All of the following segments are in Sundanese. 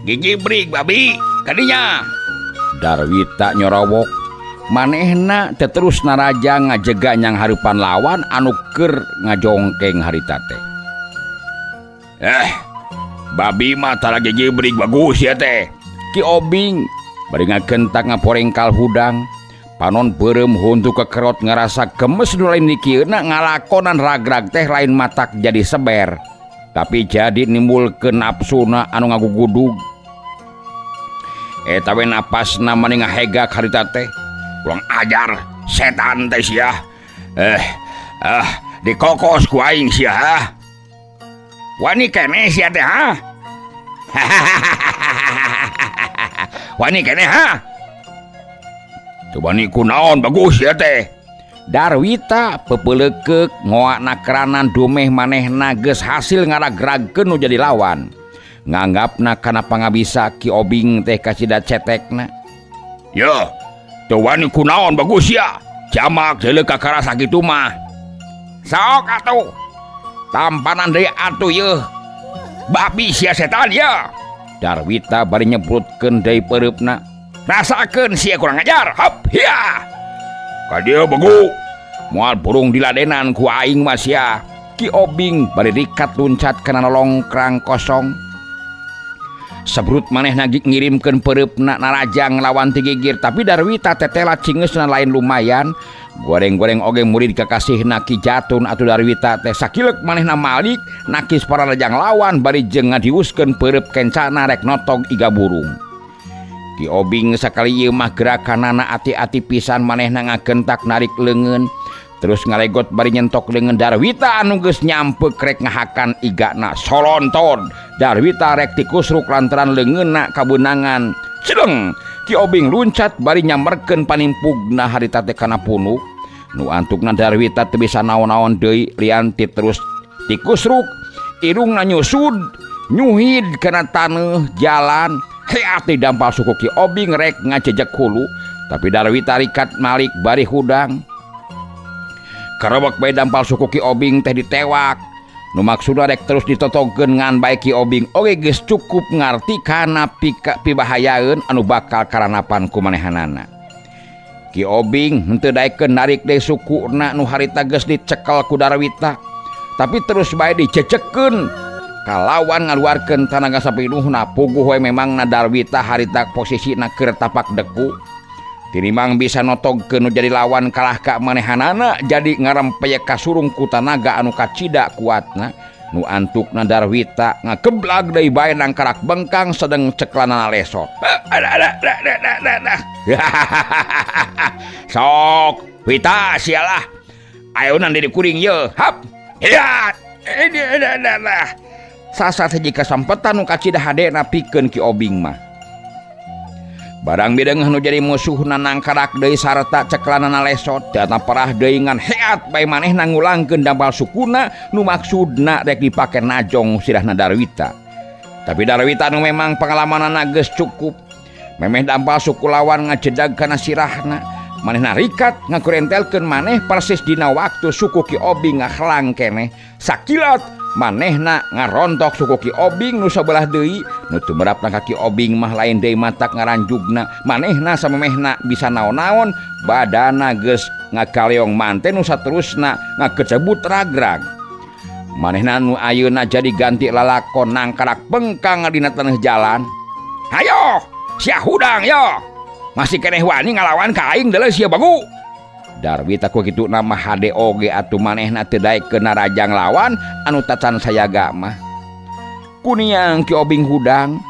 gigi brig babi kadinya. Darwita nyorowok manehna terus naraja ngajega nyang harupan lawan anu keur ngajongkeng harita teh. Babi mah tara gigi brig bagus ya teh. Ki Obing bari ngagentak ngaporengkal hudang. Panon beureum huntu kekerot ngerasa gemes nu lain dikieuna ngalakonan ragrag teh lain matak jadi seber. Tapi jadi nimbulkeun nafsuna anu ngagugudug. Eta we napasna mani ngahegak harita teh. Kurang ajar setan teh sia. Dikokos ku aing sia. Wani keneh sia teh ha. Wani keneh ha. Coba ni kunaon bagus ya teh. Darwita pepeleukek ngoakna keranan domeh manehna geus hasil ngaragragkeun nu jadi lawan. Nganggapna kana pangabisa Ki Obing teh kasida cetekna. Yo, coba ni kunaon bagus ya. Jamak deuleu kakara sakitu mah. Sok atuh. Tampanan deui atuh yeuh. Babi sia setan ya. Darwita bari nyebrutkeun deui peureupna. Rasakeun sia kurang ajar. Hap, hiya. Ka dieu begu. Moal burung diladenan ku aing mah sia. Ki Obing bari rikat luncat kana longkrang kosong. Sabrut manehna ngirimkeun peureupna narajang lawan ti gigir, tapi Darwita tetela cingeusna lain lumayan. Goreng-goreng oge murid kakasihna Ki Jatun atuh Darwita teh sakileuk manehna malik nakis para rajang lawan bari jeung ngadiuskeun peureub kencana rek notog iga burung. Ki Obing sakali ieu mah gerakanana ati-ati pisan manehna ngagentak narik leungeun terus ngalegot bari nyentok leungeun Darwita anu geus nyampeuk rek ngahakan igana solonton. Darwita rek tikusruk lantaran leungeunna kabeunangan. Ceuleng Ki Obing luncat bari nyammerkeun panimpugna harita teh kana punuk. Nu antukna Darwita teu bisa naon-naon deui lian ti terus tikusruk irungna nyusud nyuhid kana taneuh jalan. Heati dampal suku Ki Obing rek ngacejek hulu, tapi Darwita rikat malik bari hudang. Karebek bae dampal suku Ki Obing teh ditewak. Nu maksudna rek terus ditotogkeun ngan bae Ki Obing oge geus cukup ngarti kana pibahayaeun anu bakal karanapan ku manehanana. Ki Obing henteu daekeun narik deui sukuna nu harita geus dicekel ku Darwita, tapi terus bae dicecekeun. Kalawan ngaluarkeun tanaga sapinuhna puguh we memangna Darwita harita posisina keur tapak deku. Tinimang bisa notogkeun nu jadi lawan kalah ka manehanana jadi ngarempeyek kasurung ku tanaga anu kacida kuatna. Nu antukna Darwita ngakeblag deui bae nang karak bengkang sedeng ceklanana lesot. Sok Wita sialah. Ayeuna di kuring yeuh. Hap. Ya. Sasa saji kasampetan nu kacida hadena pikeun Ki Obing mah. Barang bideungeuh nu jadi musuhna nang karak deui sarta ceklanana lesot dana parah deui ngan heat bae manehna ngulangkeun dampal sukuna nu maksudna rek dipake najong sirahna Darwita. Tapi Darwita nu memang pengalamanana geus cukup. Memeh dampal suku lawan ngajedag kana sirahna. Manehna rikat ngakurentelkeun maneh persis dina waktu suku Ki Obing ngahelang keneh. Sakilat manehna ngarontok suku Ki Obing nu sabelah deui. Nu tumrapna ka Ki Obing mah lain deui matak ngaranjugna. Manehna samemehna bisa naon-naon badana geus ngakaleong manten nu saterusna ngakecebut ragrag. Manehna nu ayeuna jadi ganti lalakon nang karak bengkang dina taneuh jalan. Hayo sia hudang yo. Masih keneh wani ngalawan ka aing deuleu sia bagu. Darwita ku kitu nama hade oge atuh manehna teu daekeun narajang lawan anu tacan sayaga mah. Kuniang Ki Obing hudang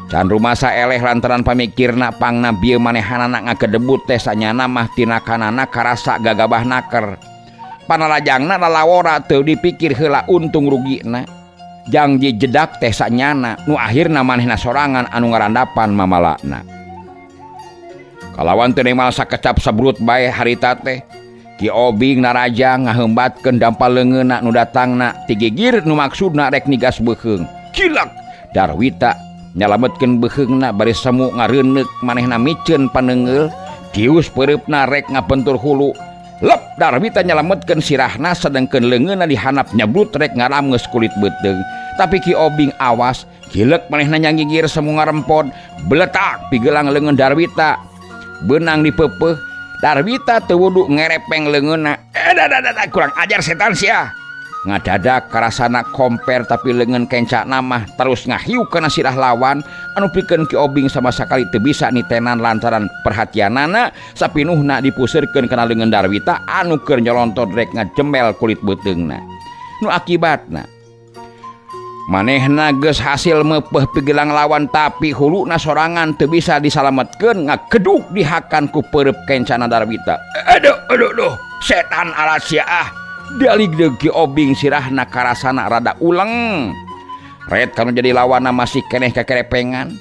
can rumasa eleh lantaran pamikirna pangna bieu manehanana ngakedebut teh sanyana mah tina kanana karasa gagabah naker. Panarajangna lalawora teu dipikir heula untung rugina. Jang jedak teh sanyana nu akhirna manehna sorangan anu ngarandapan mamalana. Kalawan teu nemal sakecap sabrut bae harita teh Ki Obing narajang ngaheumbatkeun dampal leungeunna nu datangna ti gigir nu maksudna rek nigas beuheung. Kilak Darwita nyalametkeun beuheungna bari semu ngareuneup manehna miceun paneungeul dius peureupna rek ngapentur hulu. Lep Darwita nyalametkeun sirahna sedengkeun leungeunna dihanap nyabrut rek ngaramngeus kulit beuteung. Tapi Ki Obing awas, gilek manehna nyanggigir semu ngarempod, beletak pigelang leungeun Darwita. Benang dipepeuh, Darwita teu wudu ngerepeng leungeunna. Kurang ajar setan sia. Ngadadak karasana komper tapi leungeun kencana mah terus ngahiu kana sirah lawan anu pikeun Ki Obing sama sakali teu bisa nitenan lantaran perhatianana sapinuhna dipusirkeun kana leungeun Darwita anu keur nyolontot rek ngajemel kulit beuteungna. Nu akibatna manehna geus hasil meupeuh pigelang lawan tapi huluna sorangan teu bisa disalametkeun ngagedug dihakan ku peureup kencana Darwita. Aduh, setan alasia ah. Dialik Ki Obing sirahna karasana rada uleng. Red kanu jadi lawana masih keneh kakerepengan.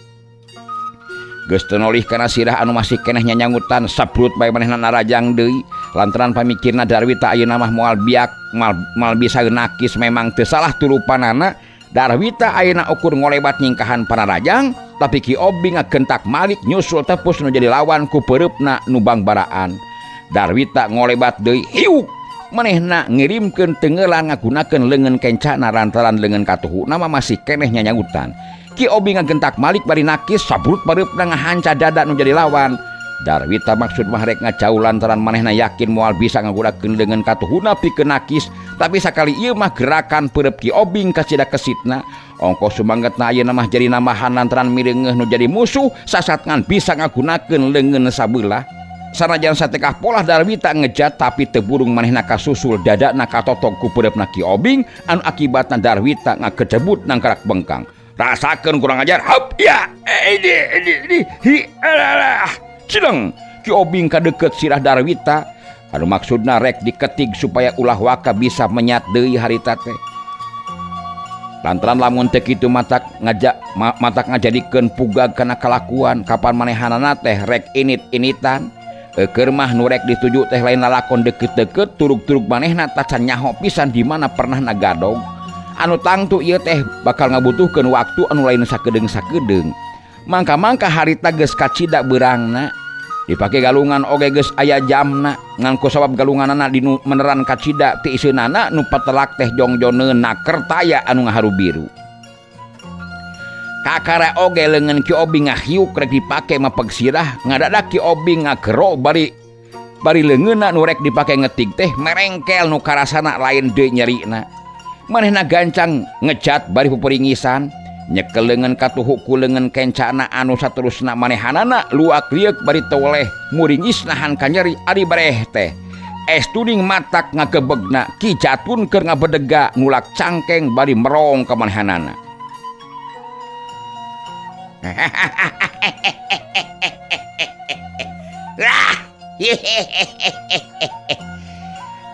Geus teu nolih kana sirah anu masih keneh nyanyangutan sabrut bae manehna narajang deui lantaran pamikirna Darwita ayeuna mah moal biak mal bisa nakis memang teu salah turupanana. Darwita ayeuna ukur ngolebat nyingkahan panarajang tapi Ki Obing ngagentak malik nyusul tepus nu jadi lawan ku peureupna nu bangbaraan. Darwita ngolebat deui hiuk manehna ngirimkeun tengeulan ngagunakeun leungeun kencana lantaran leungeun katuhuna mah masih keneh nyanyangutan. Ki Obing ngagentak malik bari nakis sabrut pareupna ngahanca dada nu jadi lawan. Darwita maksud mah rek ngajauh lantaran manehna yakin moal bisa ngagunakeun leungeun katuhuna pikeun nakis tapi sakali ieu mah gerakan peureub Ki Obing kasida kesitna ongkos sumanggetna ayeuna mah jadi nambahan lantaran mireungeuh nu jadi musuh sasat ngan bisa ngagunakeun leungeun sabeulah. Sanajan satekah polah Darwita ngejat tapi teburung manehna kasusul dadana katotog ku peureupna Ki Obing anu akibatna Darwita ngagedebut nang karak bengkang. Rasakeun kurang ajar. Hap ya. Cideng Ki Obing kadeukeut sirah Darwita anu maksudna rek diketig supaya ulah waka bisa menyat deui harita teh. Lantaran lamun teu kitu matak ngajadikeun pugag kana kalakuan kapan manehanana teh rek init-initan. Keur mah nu rek dituju teh lain lalakon deket-deket turug-turug manehna tacan nyaho pisan di mana pernah nagadog. Anu tangtu ieu teh bakal ngabutuhkeun waktu anu lain sakedeung-sakedeung. Mangka-mangka harita geus kacida beurangna. Dipake galungan oge geus aya jamna ngan ku sabab galunganana di meneran kacida ti iseunana nu patelak teh jongjoneun naker taya anu ngaharu biru. Kakara oge leungeun Ki Obing ngahiuk rek dipake mapeg sirah ngadadak Ki Obing ngagero bari leungeunna nu rek dipake ngetig teh merengkel nu karasana lain deui nyerina. Manehna gancang ngejat bari puperingisan nyekel leungeun katuhu ku leungeun kencana anu saterusna manehanana luak liek bari toleh muringis nahan ka nyeri ari bareh teh. Estuding matak ngagebegna Ki Jatun keur ngabedega ngulak cangkeng bari merong ka manehanana.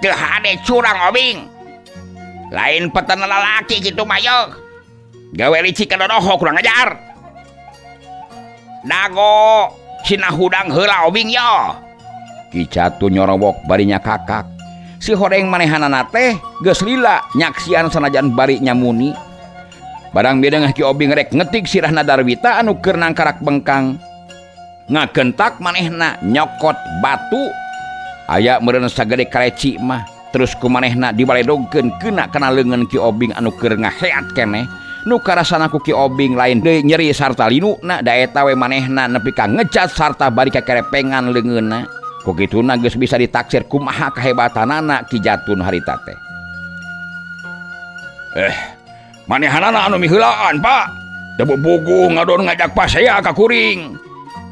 Teu hade curang Obing. Lain petana lalaki kitu mah yeuh. Gawe licik kadodoho kurang ajar. Dago cina hudang heula Obing yo. Ki Jatun nyorowok bari nyakakak. Si horeng manehanana teh geus lila nyaksian sanajan bari nyamuni. Barang bidang Ki Obing rek ngetik sirahna Darwita anu keur nang karak bengkang. Ngagentak manehna nyokot batu. Aya meureun sagede kaleci mah terus ku manehna dibaledogkeun keuna kana leungeun Ki Obing anu keur ngaheat keneh. Nu karasana ku Ki Obing lain deui nyeri sarta linuna da eta we manehna nepi ka ngecat sarta bari kakerepengan leungeunna. Ku kituna geus bisa ditaksir kumaha kahebatanana Ki Jatun harita teh. Manehanana anu miheulaan Pak. Teu bubugu ngadon ngajak pasea ka kuring.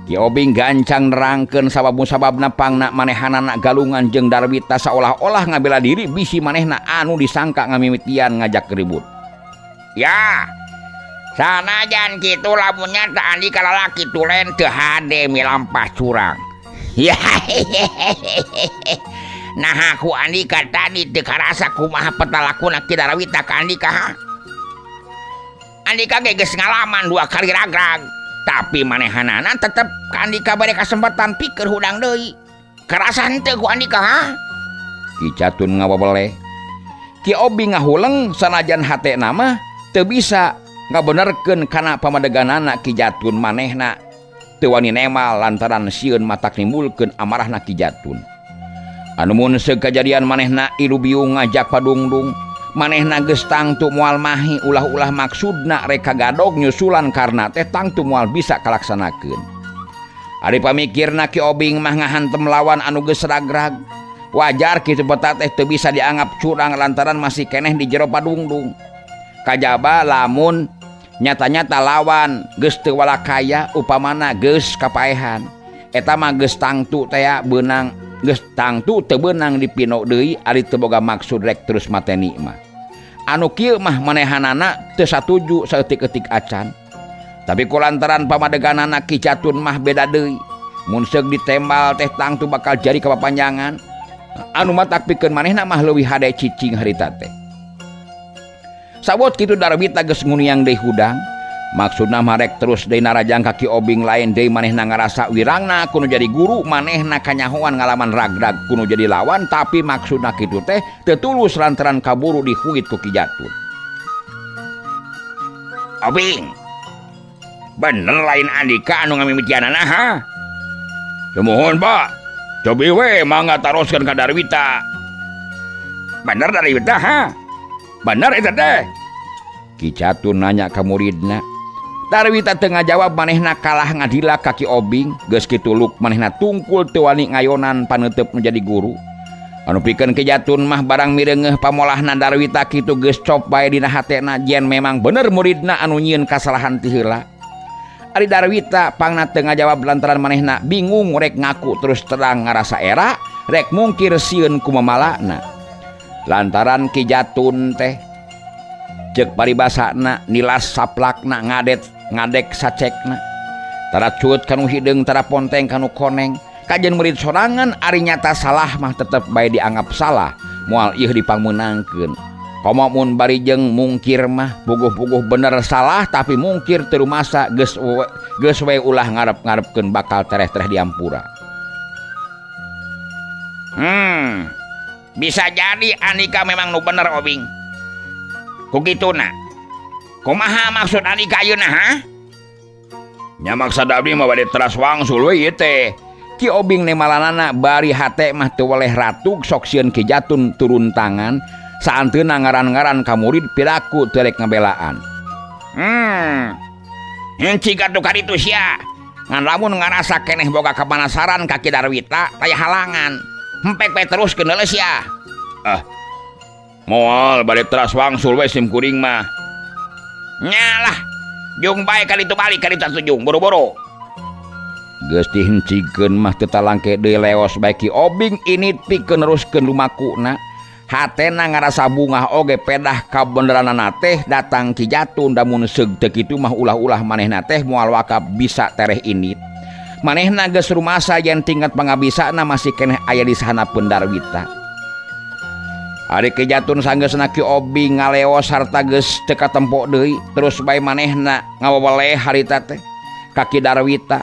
Ki Obing gancang nerangkeun sabab-sababna pangna manehanana galungan jeung Darwita saolah-olah ngabela diri bisi manehna anu disangka ngamimitian ngajak ribut. Ya. Sanajan kitu lamunnya teu andi ka lalaki tulen teu hade milampah curang. Ya. Nah aku Andika tadi teu karasa kumaha petalakuna Ki Darwita ka Andika. Andika geus ngalaman 2 kali ragrag, tapi manehanana tetep ka Andika bade kasempatan pikeun hudang deui. Karasa henteu ku Andika ha? Ki Jatun ngawabeleh. Ki Obing ngahuleng sanajan hatena mah teu bisa ngabenerkeun kana pamadeganana Ki Jatun manehna teu wani nemal lantaran sieun matak nimbulkeun amarahna Ki Jatun. Anu mun sekajadian manehna ilu biung ngajak padungdung manehna geus tangtu moal mahi ulah-ulah maksudna reka gadog nyusulan karena teh tangtu moal bisa kalaksanakeun. Ari pamikirna Ki Obing mah ngahantem lawan anu geus ragrag. Wajar kitu peta teh teu bisa dianggap curang lantaran masih keneh di jero padungdung. Kajaba lamun nyata-nyata lawan geus teu walakaya upamana geus kapaehan. Eta mah geus tangtu teh beunang geus tangtu teu beunang dipino deui ari teu boga maksud rek terus mateni mah. Anu kieu mah manehanana teu satuju saeutik-eutik acan. Tapi kulantaran pamadeganana Ki Jatun mah beda deui. Mun seug ditembal teh tangtu bakal jadi kapapanjangan. Anu mah tak pikeun manehna mah leuwih hade cicing harita teh. Sabot kitu Darwita geus nguniang deui hudang. Maksudna mah rek terus deui narajang ka Ki Obing lain deui manehna ngarasa wirangna kudu jadi guru, manehna kanyahoan ngalaman ragrag kudu jadi lawan, tapi maksudna kitu teh teu tulus lantaran kaburu dihuit ku Ki Jatun. Obing, bener lain Andika anu ngamimitianana ha? Semohon Pak. Cobi we mangga taroskeun ka Darwita. Bener Darwita ha? Bener eta teh. Ki Jatun nanya ka muridna. Darwita teu ngajawab manehna kalah ngadila ka Ki Obing. Geus kitu luk manehna tungkul teu wani ngayonan paneuteup nu jadi guru. Anu pikeun Ki Jatun mah barang mireungeuh pamolahna Darwita kitu geus cop bae dina hatena jen memang bener muridna anu nyieun kasalahan ti heula. Ari Darwita pangna teu ngajawab lantaran manehna bingung rek ngaku terus terang ngarasa era rek mungkir sieun ku mamalana. Lantaran Ki Jatun teh ceuk paribasana nilas saplakna ngadek sacekna. Tara cut kanu hideung tara ponteng kanu koneng. Kajen murid sorangan ari nyata salah mah tetep bae dianggap salah moal ieu dipangmeunangkeun. Komo mun bari jeung mungkir mah puguh-puguh bener salah tapi mungkir teu rumasa geus we ulah ngarep-ngarepkeun bakal tereh-tereh diampura. Bisa jadi Andika memang nu bener Obing. Ku kituna. Kumaha maksud Andika ayeuna ha? Nya maksud abdi mah bade teras wangsul we ieu teh. Ki Obing nemalanana bari hate mah teu weleh ratug sok sieun Ki Jatun turun tangan. Saanteuna ngaran-ngaran ka murid piraku teu rek ngabelaan. Henteu atuh kaditu sia. Ngan lamun ngarasa keneh boga kapanasaran ka Ki Darwita aya halangan. Hempek we teruskeun heula sia. Moal bade teras wangsul we sim kuring mah. Nyalah. Jung bae kaditu balik kaditu tujung boro-boro. Geus dihencikeun mah teu talangke deui leos bae Ki Obing init pikeun neruskeun lumakuna. Hatena ngarasa bungah oge pedah kabeneranana teh datang Ki Jatun damun seug teu kitu mah ulah-ulah manehna teh moal wakab bisa tereh init. Manehna geus rumasa yen tingkat pangabisana masih keneh aya di sahanapeun Darwita. Ari Ki Jatun sanggeusna Ki Obing ngaleos sarta geus teu katempo deui terus bae manehna ngawaweleh harita teh ka Ki Darwita.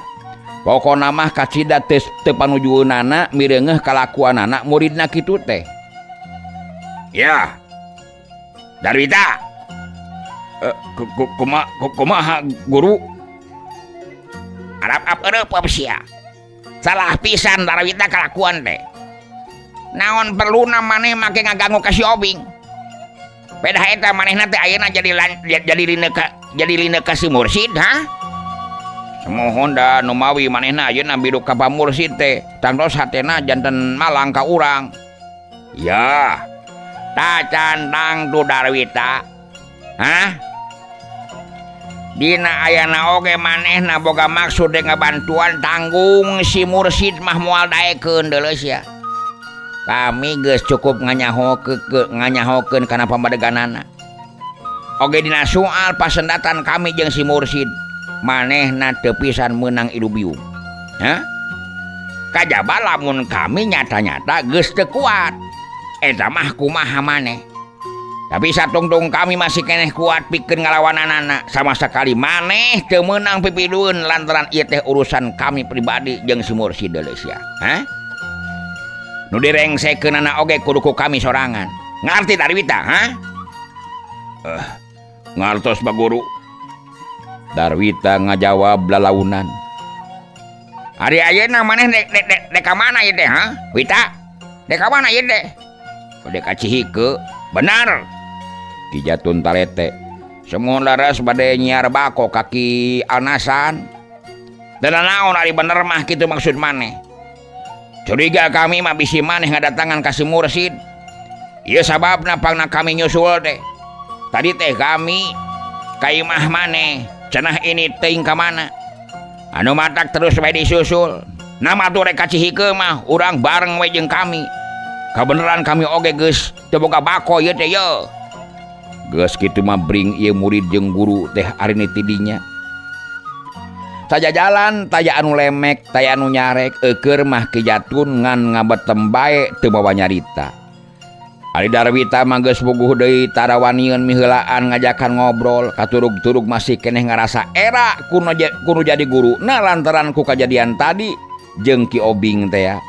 Pokona mah kacida teu panujueunana mireungeuh kalakuanana muridna kitu teh. Ya, Darwita. Kumaha guru? Arap eueup sia. Salah pisan Darwita kalakuan teh. Naon perluna maneh make ngaganggu ka si Obing. Pedah eta manehna teh ayeuna jadi lina ka si Mursid ha? Semohon da nu mawi manehna ayeuna biduk ka Pa Mursid teh tangtos hatena janten malang ka urang. Ya. Tacantang tu Darwita. Hah? Dina ayana oge manehna boga maksud ngabantuan tanggung si Mursid mah moal daekeun deuleu sia. Kami geus cukup nganyahokeun kana pamadeganana. Oge dina soal pasendatan kami jeung si Mursid, manehna teu pisan meunang ilubium. Hah? Kajaba lamun kami nyata-nyata geus teu kuat. Eta mah kumaha maneh. Tapi satungtung kami masih keneh kuat pikeun ngalawananana. Sama sekali maneh teu meunang pipilueun lantaran ieu teh urusan kami pribadi jeung si Mursid deuleu sia. Hah? Nu direngsekeunana oge kudu ku kami sorangan. Ngarti Darwita, ha? Ngartos Pak Guru. Darwita ngajawab lalaunan. Ari ayeuna maneh dek ka mana ieu teh, ha? Wita, dek ka mana ieu teh? Dek ka Cihike. Benar. Ki Jatun talete. Semua laras bade nyiar bako kaki anasan. Dan naon ari bener mah kitu maksud maneh. Curiga kami mah bisi maneh ngadatangan ka si Mursid. Ieu sababna pangna kami nyusul teh. Tadi teh kami ka imah maneh, cenah ini teuing ka mana. Anu matak terus bae disusul. Nama tuh rek kacihikeun mah urang bareng we jeung kami. Kabeneran kami oge geus teu boga bako ieu teh ye. Geus kitu mah bring ieu murid jeung guru teh ari tidinya. Saja jalan taya anu lemek, taya anu nyarek, eukeur mah Ki Jatun ngan ngabetem bae teu bawa nyarita. Ari Darwita mah geus puguh deui tarawanieun miheulaan ngajakan ngobrol, katurug-turug masih keneh ngarasa era kudu jadi guru. Nah lantaran ku kajadian tadi jeung Ki Obing teh ya.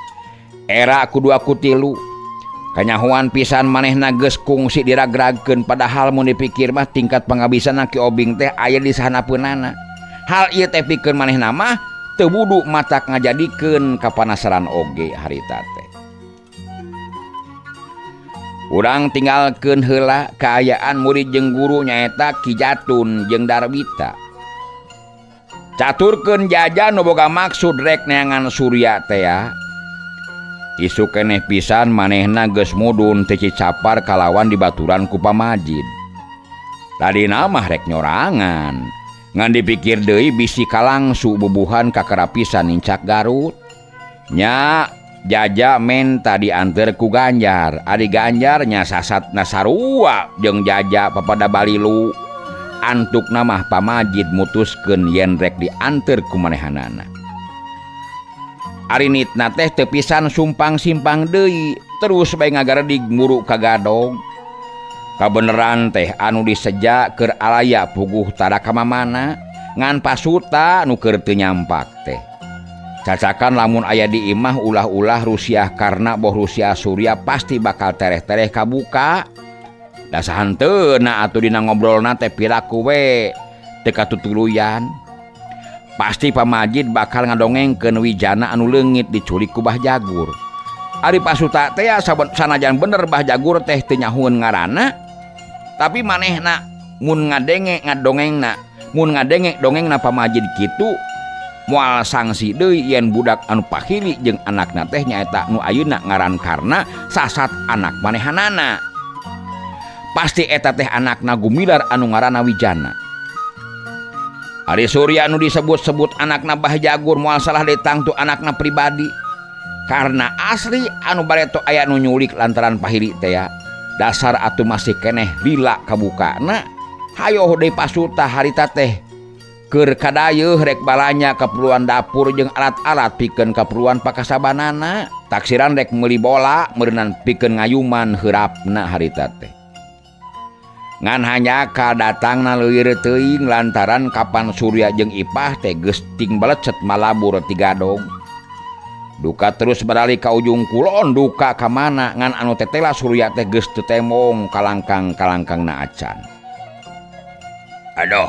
Era kudu aku tilu. Kanyahuan pisan manehna geus kungsi diragragkeun padahal mun dipikir mah tingkat pangabisana Ki Obing teh aya di sahanapeunana. Hal ieu teh pikeun manehna mah teu budu matak ngajadikeun kapanasaran oge harita teh. Urang tinggalkeun heula kaayaan murid jeung guru nyaeta Ki Jatun jeung Darwita. Caturkeun jaja nu boga maksud rek neangan Surya teh ya. Isu keneh pisan manehna geus mudun teu cicapar kalawan dibaturan ku pamajid. Tadina mah rek nyorangan. Ngan dipikir deui bisi kalangsu bubuhan ka karapisan Incak Garut. Nya jaja menta dianter ku Ganjar. Ari Ganjar nya sasatna sarua jeung jaja papada balilu. Antukna mah pamajid mutuskeun yen rek dianter ku manehanana. Ari nitna teh teu pisan sumpang-simpang deui, terus bae ngagaredig muru ka Gadong. Kabeneran teh anu diseja keur alaya puguh tada ka mamana, ngan pasuta nu keur teu nyampak teh. Cacakan lamun aya di imah ulah-ulah Rusiah karna boh Rusiah Surya pasti bakal tereh-tereh kabuka. Da sahanteuna atuh dina ngobrolna teh piraku we teu katutuluyan. Pasti pamajid bakal ngadongengkeun Wijana anu leungit diculik ku Bah Jagur. Ari pasuta teh sanajan bener Bah Jagur teh teu nyahueun ngaranna, tapi manehna mun ngadenge dongengna pamajid kitu moal sangsi deui yen budak anu pahili jeung anakna teh nyaeta nu ayeuna ngaran karna sasat anak manehanana. Pasti eta teh anakna Gumilar anu ngaranna Wijana. Ari Surya anu disebut-sebut anakna Bah Jagur moal salah detang tu anakna pribadi. Karena asli anu bareto aya nu nyulik lantaran pahili teh ya. Dasar atuh masih keneh lila kabukana. Hayo deui pasuta harita teh keur kadayeuh rek balanya keperluan dapur jeung alat-alat pikeun keperluan pakasabanana. Taksiran rek meuli bola meureunnan pikeun ngayuman heurapna harita teh. Ngan hanya kadatangna leuwir teuing lantaran kapan Surya jeung Ipah teh geus ting balecet malabur ti Gadong. Duka terus beralih ka ujung kulon duka ka mana ngan anu tetela Surya teh geus teu temong kalangkang-kalangkangna acan. Aduh.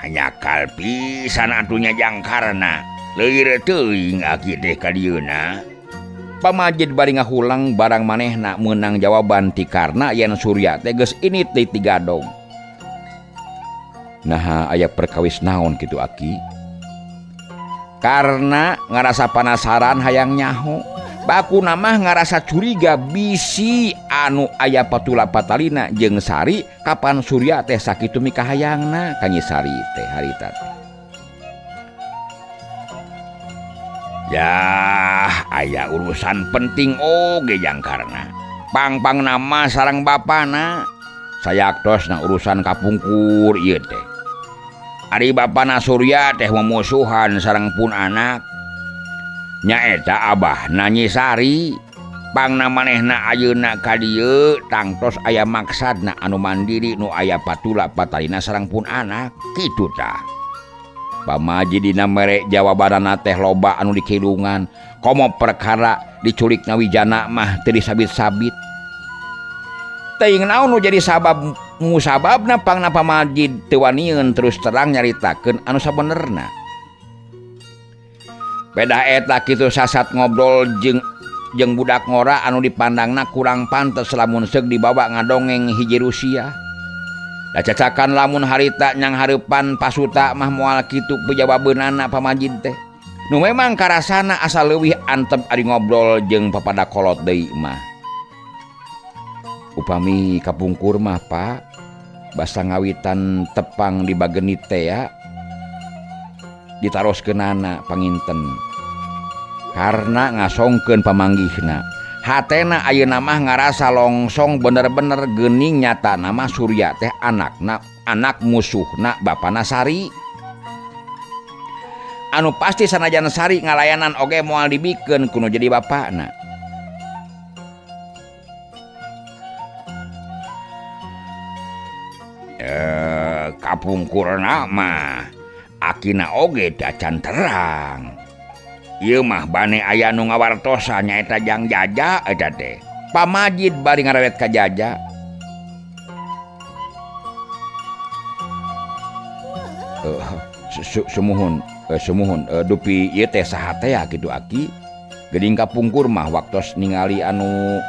Hanya kalpisan atunya jangkarna leuwir teuing aki teh ka dieuna. Pamajid bari ngahulang barang manehna meunang jawaban ti karna yen Surya teh geus init deui ti Gadong. Nah aya perkawis naon kitu aki? Karna ngarasa panasaran hayang nyaho, bakuna mah ngarasa curiga bisi anu aya patula patalina jeung Sari kapan Surya teh sakitu mikahayangna ka Nyi Sari teh harita teh. Yah, aya urusan penting oge jangkarna. Pang-pang nama sareng bapana. Sayaktosna urusan kapungkur ieu teh. Ari bapana Surya teh memusuhan sareng pun anak. Nyaeta abahna Nyi Sari. Pangna manehna ayeuna ka dieu tangtos aya maksadna anu mandiri nu aya patula patalina sareng pun anak. Kitu tah. Pamajid dina mere jawabanana teh loba anu dikilungan. Komo perkara diculikna Wijana mah teu disabit-sabit. Teuing naon nu jadi musababna pangna pamajid teu wanieun terus terang nyaritakeun anu sabenerna. Beda eta kitu sasat ngobrol jeung jeung budak ngora anu dipandangna kurang pantes lamun seug dibawa ngadongeng hiji Rusia. Da cacakan lamun harita nyang hareupan pasuta mah moal kitu pejawabeunana pamajid teh. Nu memang karasana asa leuwih antep ari ngobrol jeung papada kolot deui mah. Upami kapungkur mah Pak, basa ngawitan tepang di bagenit teh ya. Ditaroskeunana panginten. Karena ngasongkeun pamanggihna. Hatena ayeuna mah ngarasa longsong bener-bener geuning nyata nama Surya teh anak musuhna bapana Sari. Anu pasti sanajan Sari ngalayanan oge moal dibikeun kuno jadi bapakna. Kapungkurna mah akina oge dacan terang. Ieu mah bane aya nu ngawartosan nyaeta Jang Jaja eta teh. Pamajid bari ngarawet ka Jaja. Sumuhun dupi ieu teh saha teh kitu Aki. Geuning kapungkur mah waktos ningali anu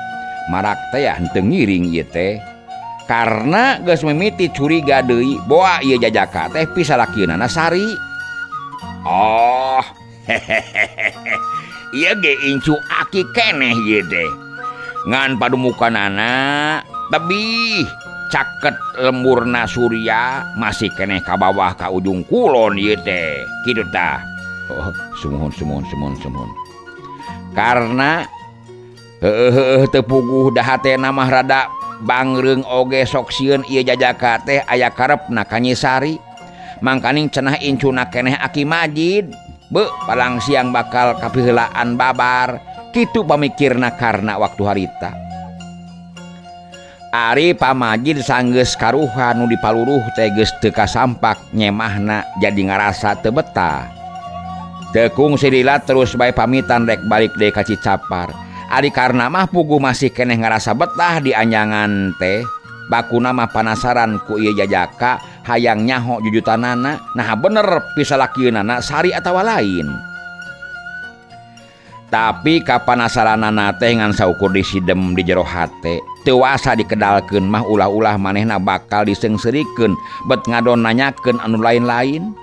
marak teh henteu ngiring ieu teh. Karena geus mimiti curiga deui boa ieu Jajaka teh pisalakieunan Sari. Oh, iya ge incu Aki keneh ieu teh. Ngan padumukanana tebih caket lemurna Surya masih keneh ka bawah ka ujung kulon ieu teh. Kitu tah. Oh, sumuhun. Karena teu puguh da hatena mah rada bangreung oge sok sieun ieu Jajaka teh aya karepna ka Nyi Sari. Mangkaning cenah incuna keneh Aki Majid. Be palang siang bakal kapiheulaan babar. Kitu pamikirna karena waktu harita. Ari pamajid sanggeus karuha nu dipaluruh teh geus teu kasampak nyemahna jadi ngarasa teu betah. Tekung silila terus bae pamitan rek balik deui ka Cicapar. Ari karna mah puguh masih keneh ngarasa betah di anyangan teh. Bakuna mah panasaran ku ieu Jajaka hayang nyaho jujutanana. Nah bener pisalakieunnana Sari atawa lain. Tapi kapanasaranana teh ngan saukur disidem di jero hate. Teu asa dikedalkeun mah ulah-ulah manehna bakal disengserikeun bet ngadon nanyakeun anu lain-lain.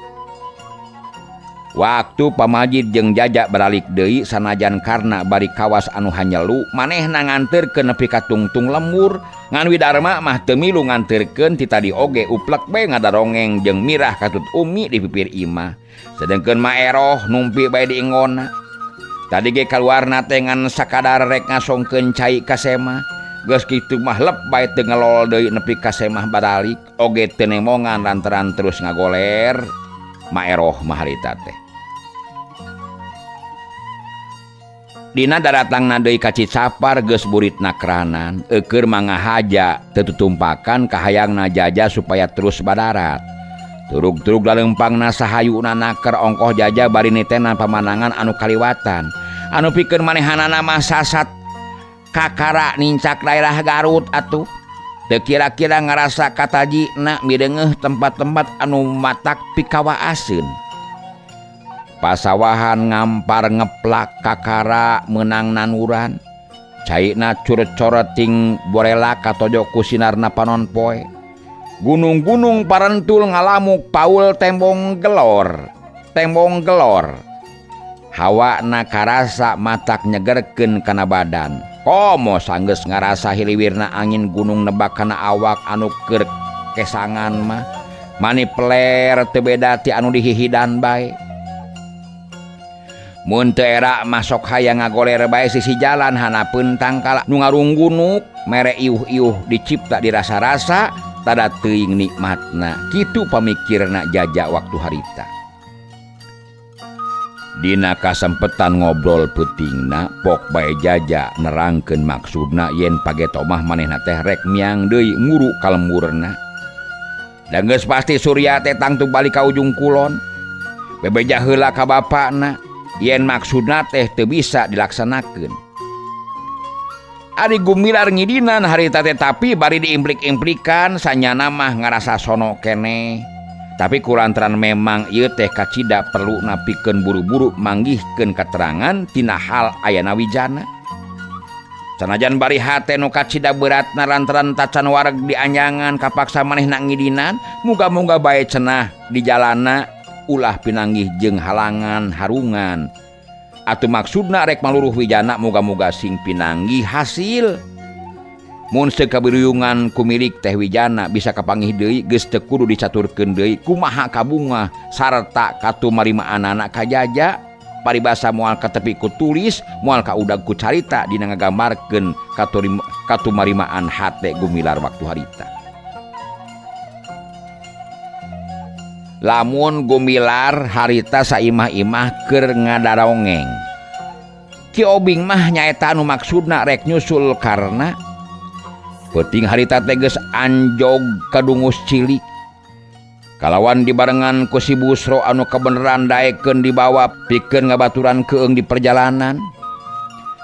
Waktu pamajid jeung Jaja beralik deui sanajan karna bari kawas anu hanyelu manehna nganterkeun nepi ka tungtung lemur. Ngan Widarma mah teu milu nganterkeun ti tadi oge uplek bae ngadarongeng jeung mirah katut Umi di pipir imah. Sedengkeun Maeroh numpi bae di ingonna. Tadi ge kaluarna teh ngan sakadar rek ngasongkeun cai ka Semah. Geus kitu mah lep bae teu ngelol deui nepi ka Semah baralik. Oge teu nemongan lantaran terus ngagoler Maeroh mah harita teh. Dina daratangna deui ka Cicapar geus buritna keranan. Keur mangahaja teu tutumpakan kahayangna Jaja supaya terus badarat. Turug-turug lalempangna sahayuna naker ongkoh Jaja bari nitena pamanangan anu kaliwatan. Anu pikeun manehanana mah sasat kakara nincak daerah Garut atuh. Teu kira-kira ngarasa katajina mideungeuh tempat-tempat anu matak pikawaaseun. Pasawahan ngampar ngeplak kakara meunang nanuran. Caina curet-coreting borela katojo ku sinarna panon poe. Gunung-gunung parentul ngalamuk paul tembong gelor. Hawana karasa matak nyegerkeun kana badan. Komo sanggeus ngarasa hiliwirna angin gunung nebak kana awak anu keur kesangan mah. Mani peler teu beda ti anu dihihidan bae. Mun teu era masok hayang ngagoler bae sisi jalan hanapeun tangkal nu ngarunggunuk mere iuh-iuh dicipta dirasa-rasa tada teuing nikmatna. Kitu pamikirna Jaja waktu harita. Dina kasempetan ngobrol peutingna pok bae Jaja nerangkeun maksudna yen pageto mah manehna teh rek miang deui nguru ka lemurna. Da geus pasti Surya teh tangtu balik ka ujung kulon. Bebeja heula ka bapakna yen maksudna teh teu bisa dilaksanakeun. Ari gumilar ngidinan harita teh tapi bari diimplik-implikan sanyana mah ngarasa sono keneh. Tapi kulantaran memang ieu teh kacida perlu napikeun buru-buru manggihkeun keterangan tina hal ayana wijana. Sanajan bari hate nu kacida beratna lantaran tacan wareg dianyangan kapaksa manehna ngidinan, muga-muga bae cenah di jalana ulah pinanggih jeung halangan harungan. Atuh maksudna rek maluruh wijana muga-muga sing pinanggih hasil. Mun sakabiruyungan ku milik teh wijana bisa kapanggih deui geus teu kudu dicaturkeun deui kumaha kabunga sarta katumarimaanana kajaja. Paribasa moal katepi ku tulis moal kaudag ku carita dina ngagambarkeun katumarimaan hate gumilar waktu harita. Lamun gumilar harita saimah-imah keur ngadarongeng. Ki Obing mah nyaeta anu maksudna rek nyusul karna peuting harita teh geus anjog kadungus cilik. Kalawan dibarengan ku si Busro anu kebeneran daekeun dibawa pikeun ngabaturan keung di perjalanan.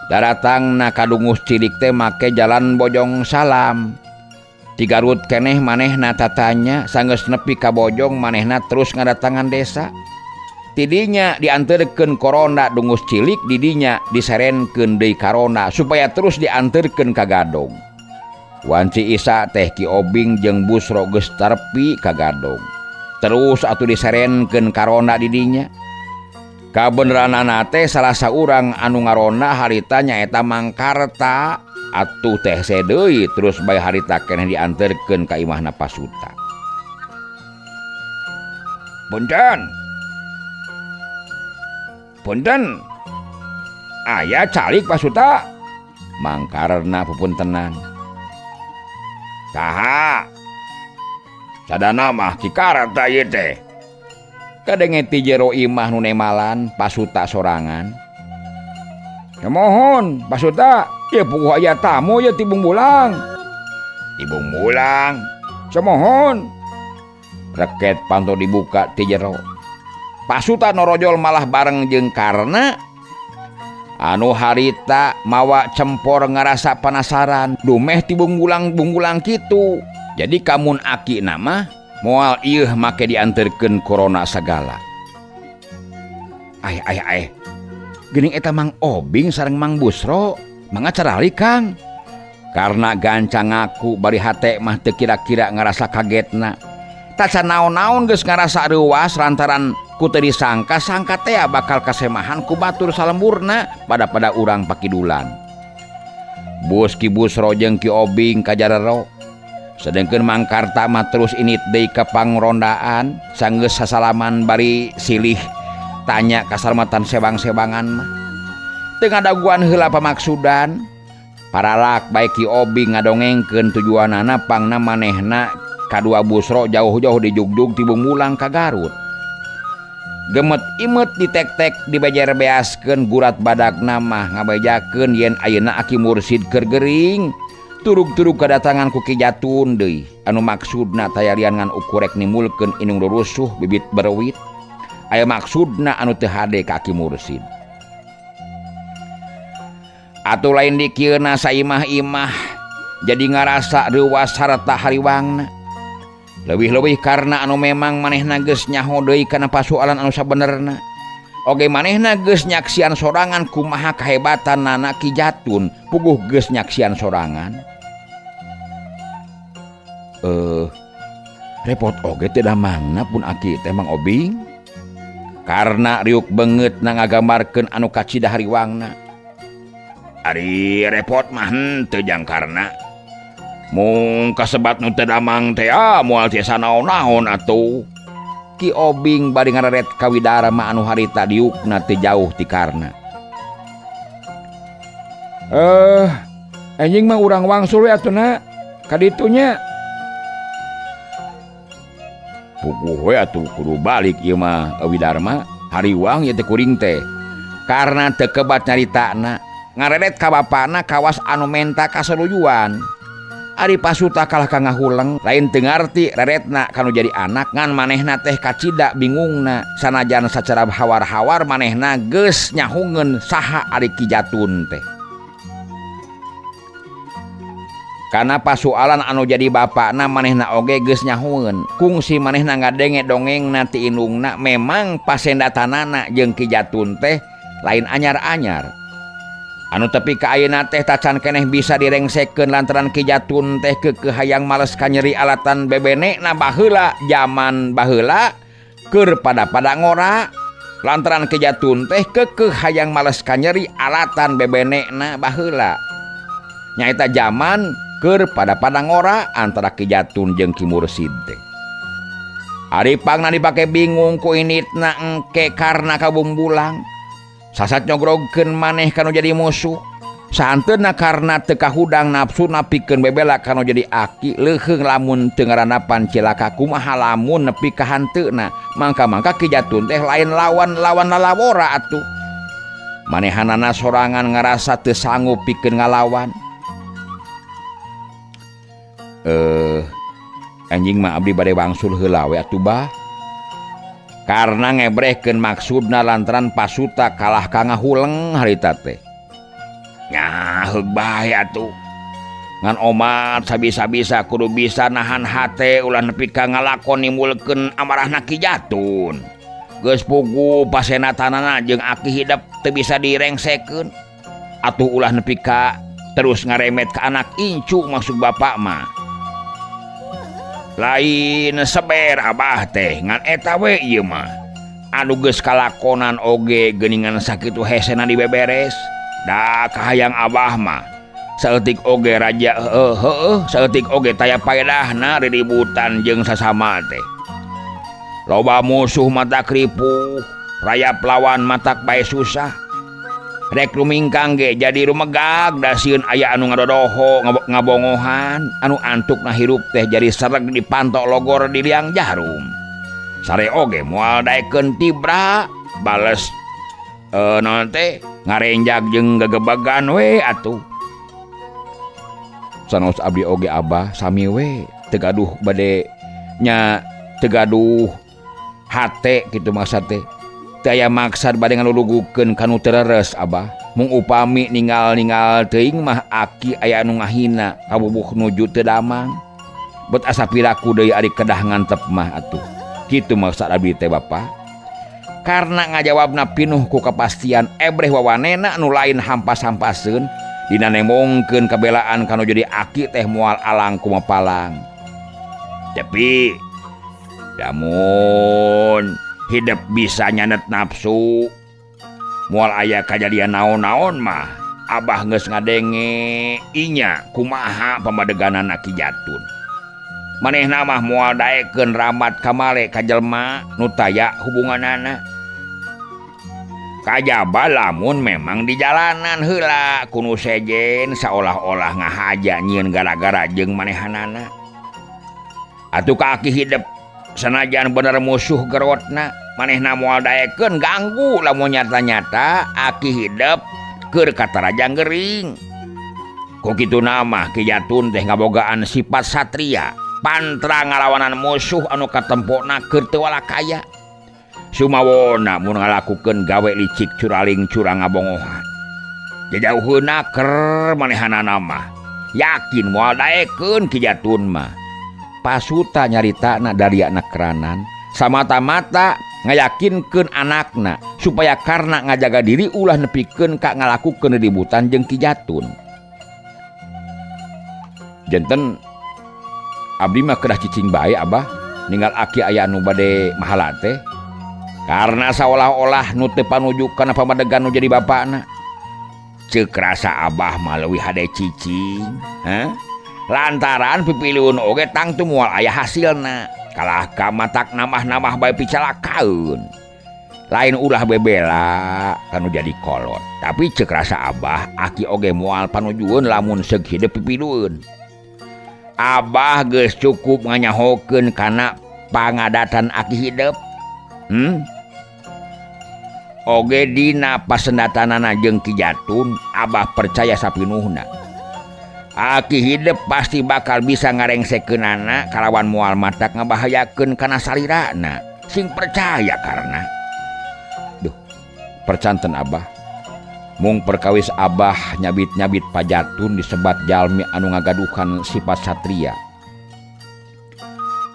Daratangna kadungus cilik teh make jalan Bojong Salam. Ti Garut keneh manehna tatanya sanggeus nepi ka Bojong manehna terus ngadatangan desa. Tidinya dianterkeun korona dungus cilik, didinya diserenkeun deui karona supaya terus dianterkeun ka Gadong. Wanci Isa teh Ki Obing jeung Busro geus tarpi ka Gadong. Terus atuh diserenkeun karona didinya. Kabeneranana teh salah saurang anu ngarona harita nyaeta Mangkarta. Atuh teh sedeui terus bae harita keneh dianterkeun ka imahna Pasuta. Punten aya calik Pasuta. Mangkarna pupuntenan. Saha? Sadana mah Cikarata ieu teh. Kadenge ti jero imah nu nemalan Pasuta sorangan. Ya mohon Pasuta, ieu puguh aya tamu ya ti Bungbulang. Ti Bungbulang. Samohon. Reket panto dibuka ti jero. Pasuta norojol malah bareng jeung Karna. Anu harita mawa cempor ngarasa penasaran. Dumeh ti Bungbulang kitu. Jadi kamun aki nama moal ieuh make dianterkeun korona sagala. Ai. Geuning eta Mang Obing sareng Mang Busro mangga carali Kang. Karena gancang ngaku bari hate mah teu kira-kira ngarasa kagetna. Tak sanaon-naon geus ngarasa reuwas lantaran ku teu disangka-sangka teh bakal kasemahan ku batur salemburna pada urang pakidulan. Bus Ki Busro jeung Ki Obing kajarero. Sedengkeun Mangkarta mah terus init deui ka pangrondaan sanggeus sasalaman bari silih tanya kasarmatan sebang-sebangan mah. Teu ngadaguan heula pamaksudan. Paralak bae Ki Obing ngadongengkeun tujuanana pangna manehna kadua Busro jauh-jauh di jugjug ti Bungbulang ka Garut. Gemet-imet ditek-tek dibejer beaskeun gurat badagna mah ngabejakeun yen ayeuna Aki Mursid keur gering. Turug-turug kedatangan ku Ki Jatun deui anu maksudna tayarian ngan ukurek nimulkeun inung rurusuh bibit berwit. Aya maksudna anu teu hade ka Ki Mursid. Atuh lain dikieuna saimah-imah jadi ngarasa reuwas sarta hariwangna. Leuwih-leuwih karena anu memang manehna geus nyaho deui kana pasoalan anu sabenerna. Oge manehna geus nyaksian sorangan kumaha kahebatanna Ki Jatun puguh geus nyaksian sorangan. Repot oge teh damangna pun aki teh Mang Obing. Karena riuk beungeut na ngagambarkeun anu kacida hariwangna. Ari repot mah henteu jang karna. Mung kasebat nu teu damang teh moal tiasa naon-naon atuh. Ki Obing bari ngararet kawidara mah anu harita diukna teu jauh ti Karna. Anjing mah urang wangsul we atuna ka ditu nya. Puguh we atuh kudu balik ieu mah Widarma hariwang ieu teh kuring teh. Karna teu kebat nyaritana ngararet ka bapana kawas anu menta kasalujuan. Ari Pasuta kalah ka ngahuleng lain teu ngarti reretna kanu jadi anak ngan manehna teh kacida bingungna sanajan sacara hawar-hawar manehna geus nyahungeun saha ari Ki Jatun teh. Kana pasoalan anu jadi bapakna manehna oge geus nyahungeun kungsi manehna ngadenge dongengna ti indungna memang pasendatanana jeung Ki Jatun teh lain anyar-anyar. anu tepi ka ayeuna teh tacan keneh bisa direngsekeun lantaran Ki Jatun teh keukeuh hayang males ka nyeri alatan bebenekna baheula zaman baheula keur pada ngora lantaran Ki Jatun teh keukeuh hayang males ka nyeri alatan bebenekna baheula nyaeta zaman keur pada ngora antara Ki Jatun jeung Ki Mursid teh. Ari pangna dipake bingung ku initna engke karna kabumbulang sasat nyogrogkeun maneh kanu jadi musuh santeuna karna teu kahudang nafsuna pikeun bebela kanu jadi aki leuheung lamun teu ngaranapan cilaka kumaha lamun nepi ka hanteuna mangka Ki Jatun teh lain lawan lalawora atuh manehanana sorangan ngarasa teu sanggup pikeun ngalawan. Anjing mah abdi bade wangsul heula we atuh bah karena ngebrehkeun maksudna lantaran pasuta kalah ka ngahuleng harita teh nya heug bae atuh ngan omat sabisa-bisa kudu bisa nahan hate ulah nepi ka ngalakon nimulkeun amarahna Ki Jatun geus pugu pasenatanana jeung aki hidup teu bisa direngsekeun atuh ulah nepi ka terus ngaremet ka anak incu maksud bapak mah lain seber abah teh ngan eta we ieu mah anu geus kalakonan oge geuningan sakitu hesena dibeberes da kahayang abah mah saeutik oge raja saeutik oge taya paedahna riributan jeung sasama teh loba musuh mata kripuh rayap lawan matak bae susah rek rumingkang ge jadi rumegag da sieun aya anu ngadodoho ngabongohan anu antukna hirup teh jadi sereg dipantok logor di liang jarum sare oge moal daekeun tibra bales naon teh ngarenjak jeung gagebagan we atuh sanos abdi oge abah sami we teu gaduh bade nya teu gaduh hate kitu maksud teh aya maksad bade ngalulugukeun kanu tereres abah mung upami ningal teuing mah aki aya anu ngahina kabubuh nuju teu damang bet asa piraku deui ari kedah ngantep mah atuh kitu maksud abdi teh Bapa karna ngajawabna pinuh ku kepastian ebreh wawanena anu lain hampas-hampaseun dina nemongkeun kabelaan kanu jadi aki teh moal alang kumapalang tapi lamun hidup bisa nyanet nafsu moal aya kajadian naon-naon mah abah geus ngadenge inya kumaha pamadeganana Ki Jatun manehna mah moal daekeun rahmat kamale ka jelema nu taya hubunganana kajaba lamun memang di jalanan heula kuno sejen saolah-olah ngahaja nyieun gara-gara jeung manehanana atuh ka aki hidup sanajan bener musuh gerotna manehna moal daekeun ganggu lamun nyata-nyata aki hidup keur kataraja gering ku kitu mah Ki Jatun teh ngabogaan sifat satria pantra ngalawanan musuh anu katempona keur teu walakaya sumawona mun ngalakukeun gawe licik curaling curang ngabongohan jajauheuna keur manehanana mah yakin moal daekeun Ki Jatun mah pasuta nyaritana dari anak keranan samata-mata ngayakinkeun anakna supaya karena ngajaga diri ulah nepikeun ka ngalakukeun ributan jeung Ki Jatun jenten abdi mah kedah cicing bae abah ninggal aki aya anu bade mahala teh karena saolah-olah nu teu panuju kana pamadegan nu jadi bapakna ceuk rasa abah mah leuwih hade cicing lantaran pipiliun oge tangtu moal aya hasilna kalah ka matak namah-namah bae picalakaeun lain ulah bebela kanu jadi kolot tapi ceuk rasa abah aki oge moal panujueun lamun seug hideuk pipilueun abah geus cukup nganyahokeun kana pangadatan aki hidup oge dina pasendatanana jeung Ki Jatun abah percaya sapinuhna aki hidup pasti bakal bisa ngarengsekeunana kalawan moal matak ngabahayakeun kana salirana sing percaya karena percanten abah mung perkawis abah nyabit-nyabit Pajatun disebat jalmi anu ngagaduhan sifat satria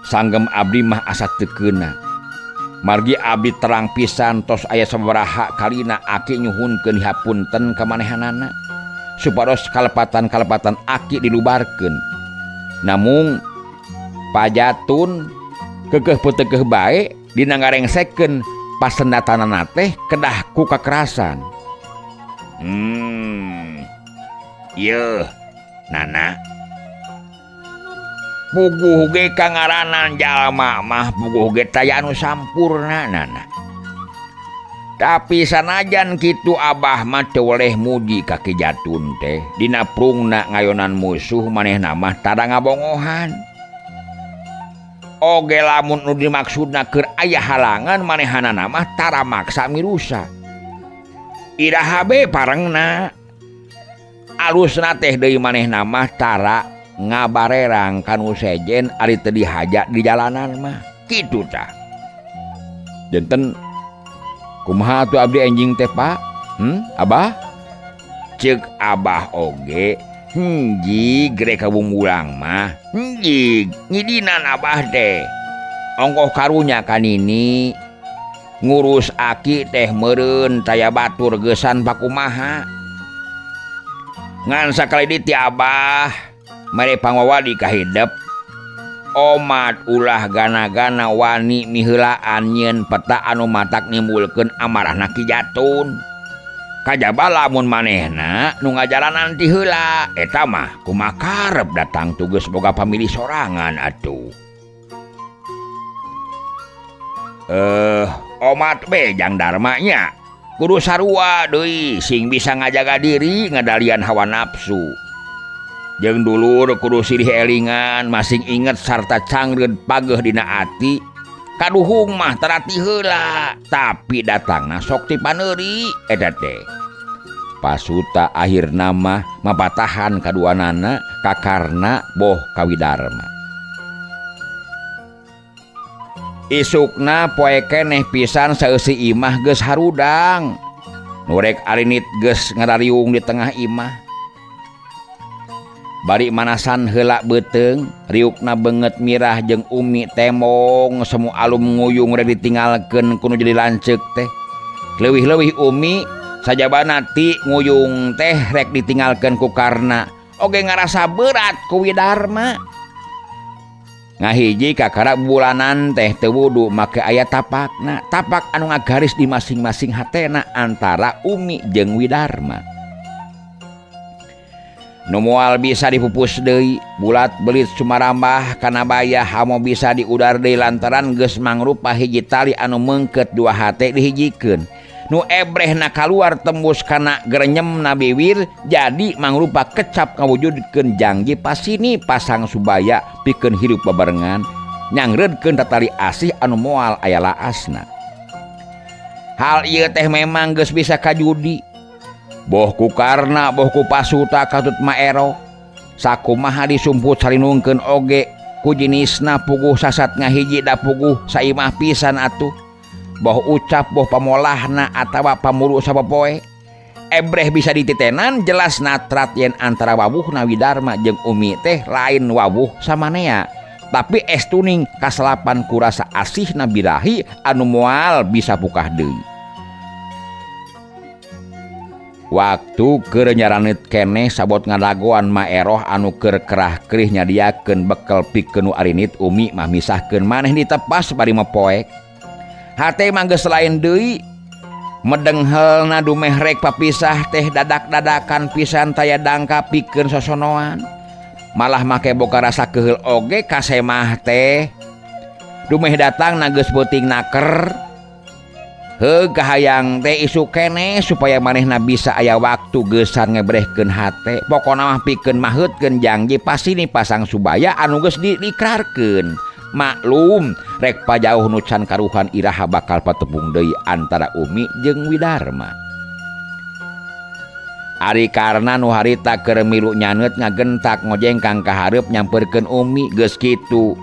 sanggem abdi mah asa teu keuna Margi abdi terang pisan tos aya sabaraha kalina aki nyuhunkeun hapunten ka manehanana supados kalepatan-kalepatan aki dilubarkeun. Namung pajatun kekeh peuteukeuh bae dina ngarengsekeun pasendatanana teh kedah ku kakerasan. Ieu nana puguh ge kangaranan jalma mah puguh ge taya anu sampurna nana. Tapi sanajan kitu abah mah teu weleh muji ka Kijatun teh dina prungna ngayonan musuh manehna mah tada ngabongohan. Oge lamun nu dimaksudna keur aya halangan manehanana mah tara maksa mirusa. Iraha be parengna alusna teh deui manehna mah tara ngabarerang kanu sejen ari teu dihaja di jalanan mah kitu tah. Janten kumaha atuh abdi enjing teh Pak? Abah? Ceuk abah oge jig rek kabumbulang mah jig ngidinan abah teh ongkoh karunya kanini ngurus aki teh meureun taya batur geusan pakumaha. Ngan sakali ti abah mere pangwawadi ka hidep omat ulah gana-gana wani miheulaan nyeun peta anu matak nimbulkeun amarahna Kijatun. Kajaba lamun manehna nu ngajalanan ti heula eta mah kumaha karep datang tugas boga pamilih sorangan atuh. Omat be jang darmanya kudu sarua deui sing bisa ngajaga diri ngadalian hawa nafsu. Jeung dulur kudu silih elingan masing inget sarta cangreud pageuh dina ati. Kaduhung mah tarati heula tapi datangna sok ti paneuri eta teh. Pasuta akhirna mah mapatahan kaduanana kakarna boh kawidarma. Isukna poe keneh pisan saeusi imah geus harudang. Nurek arinit geus ngarariung di tengah imah. Bari manasan heula beuteung, riukna beungeut mirah jeung Umi temong semu alum nguyung rek ditinggalkeun kuno jadi lanceuk teh. Leuwih-leuwih Umi sajabana ti nguyung teh rek ditinggalkeun ku Karna oge ngarasa berat ku Widarma. Ngahiji kakara bulanan teh teu wudu make aya tapakna, tapak anu ngagaris di masing-masing hatena antara Umi jeung Widarma. Nu moal bisa dipupus deui bulat belit sumarambah kana bayah hamo bisa diudar deui lantaran geus mangrupa hiji tali anu meungkeut dua hate dihijikeun. Nu ebrehna kaluar tembus kana grenyemna bibir jadi mangrupa kecap ngawujudkeun janji pasini pasang subaya pikeun hirup babarengan nyangreudkeun tatali asih anu moal aya laasna. Hal ieu teh memang geus bisa kajudi. Boh ku Karna boh ku Pasuta katut maero sakumaha disumput salinungkeun oge ku jenisna puguh sasat ngahiji da puguh saimah pisan atuh. Boh ucap boh pamolahna atawa pamulu sapopoe ebreh bisa dititenan jelas natrat yen antara wawuhna Widarma jeung Umi teh lain wawuh samanea tapi estuning kaselapan ku rasa asihna birahi anu moal bisa pukah deui. Waktu keur nyaranit keneh sabot ngadagoan maeroh anu keur kerah-kerih nyadiakeun bekel pikeun nu arinit Umi mah misahkeun maneh ditepas bari mepoek. Hate mah geus lain deui medenghelna dumeh rek papisah teh dadak-dadakan pisan taya dangka pikeun sosonoan. Malah make boga rasa keheul oge kasemah teh. Dumeh datangna geus beuting naker. Heug kahayang teh isu keneh supaya manehna bisa aya waktu geusan ngebrehkeun hate. Pokona mah pikeun maheutkeun janji pasini pasang subaya anu geus diikrarkeun. Maklum rek pajauh nu can karuhan iraha bakal patepung deui antara Umi jeung Widarma. Ari Karna nu harita keur milu nyaneut ngagentak ngojengkang ka hareup nyamperkeun Umi geus kitu.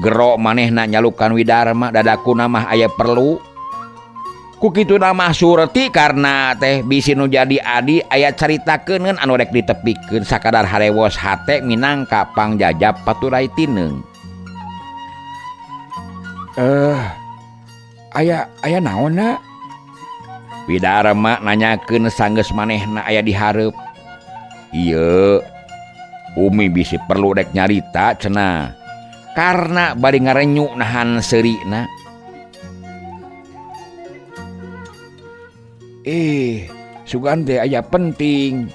Gero manehna nyalukan Widarma dadakuna mah aya perlu. Ku kitu mah surti Karna teh bisi nu jadi adi aya caritakeun anu rek ditepikeun sakadar harewos hate minangka pangjajab paturai tineung. aya naonna Widarma nanyakeun sanggeus manehna aya di hareup. Ieu Umi bisi perlu dek nyarita cenah karena bari ngarenyu nahan seurina. Sugan teh aya penting.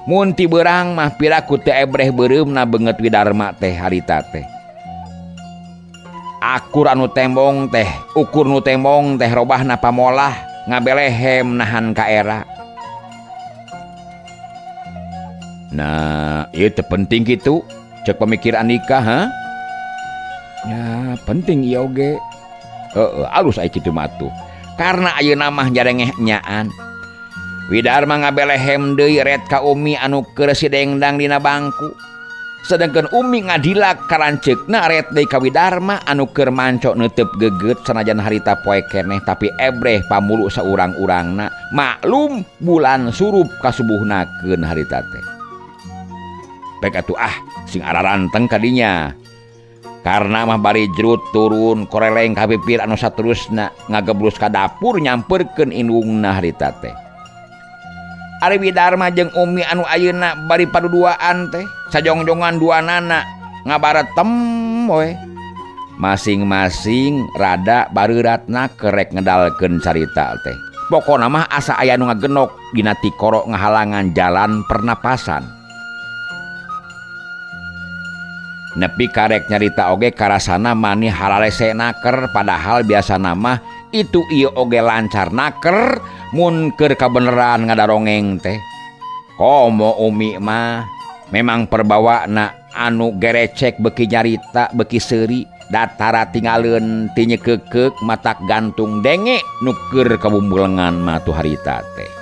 Mun ti beurang mah piraku teu ebreh beureumna beungeut Widarma teh harita teh. Akur anu tembong teh, ukur nu tembong teh robahna pamolah ngabelehem nahan ka era. Nah, ieu teh penting kitu, cek pemikiran nikah, ha? Ya, penting ieu oge. Alus aya kitu mah tuh. Karena ayeuna mah jarengeh nyaan. Widarma ngabelehem deui ret ka Umi anu keur sidengdang dina bangku. Sedangkan Umi ngadilak karanceukna ret deui ka Widarma anu keur manco neuteub geget sanajan harita poe keneh tapi ebreh pamulu saurang-urangna. Maklum bulan surup kasubuhnakeun harita teh. Pek atuh sing araranteng kadinya. Karena mah bari jerut turun koreleng ka pipir anu saterusna ngageblus ka dapur nyamperkeun indungna harita teh. Ari Widarma jeung Umi anu ayeuna bari paduduaan teh sajongjongan duanana ngabaretem we. Masing-masing rada bareuratna kerek ngedalkeun carita teh. Pokona mah asa aya nu ngagenok dina tikoro ngahalangan jalan pernapasan. Nepi karek nyarita oge karasana mani halalese naker padahal biasa nama itu ieu oge lancar naker mun keur kabeneran ngadarongeng teh. Komo Umi mah memang perbawana anu gerecek beki nyarita beki seuri datara tinggalin ti nyekeukek matak gantung denge nu keur kabumbulengan mah tu harita teh.